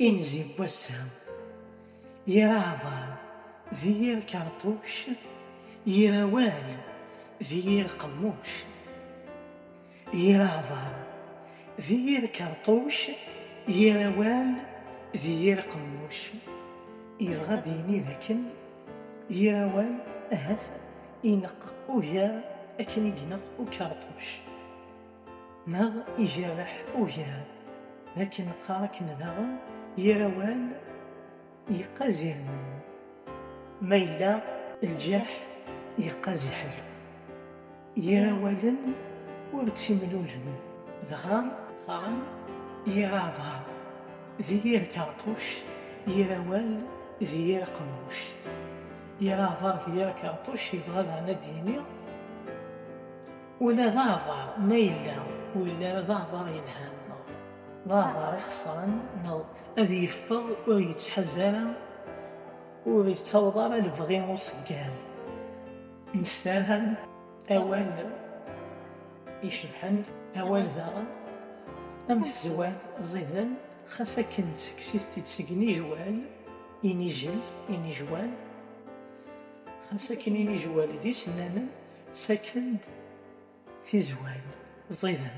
إنزي بوسام يرافا ذير كارطوش يراوال ذير قموش يرافا ذير كارطوش يراوال ذير قموش يبغى ديني ذاكن يراوال أهف إنق أويا أكن يقنق وكارطوش نغ يجرح أويا لكن قارك نذغ يراوال يقازي المن ما إلا الجرح يقازي حل يراوال ورتمنولن ذغا قارن يرافا ذير كارطوش يراوال ذير قموش يرافا ذير كارطوش يبغى معنا ديني ولا ضافا ما إلا ولا ضافا ينهان ضافا يخسرن نو أذي يفغ ويتحزن ويتوضر البغي وصقاد نستاهل أول يشبحن أول ذا أم الزوال زيدن خاصة كنت كسيت تسقني جوال إني جل إني جوال خاصة كنيني جوال ذي سنانا سكند في زوال زيدن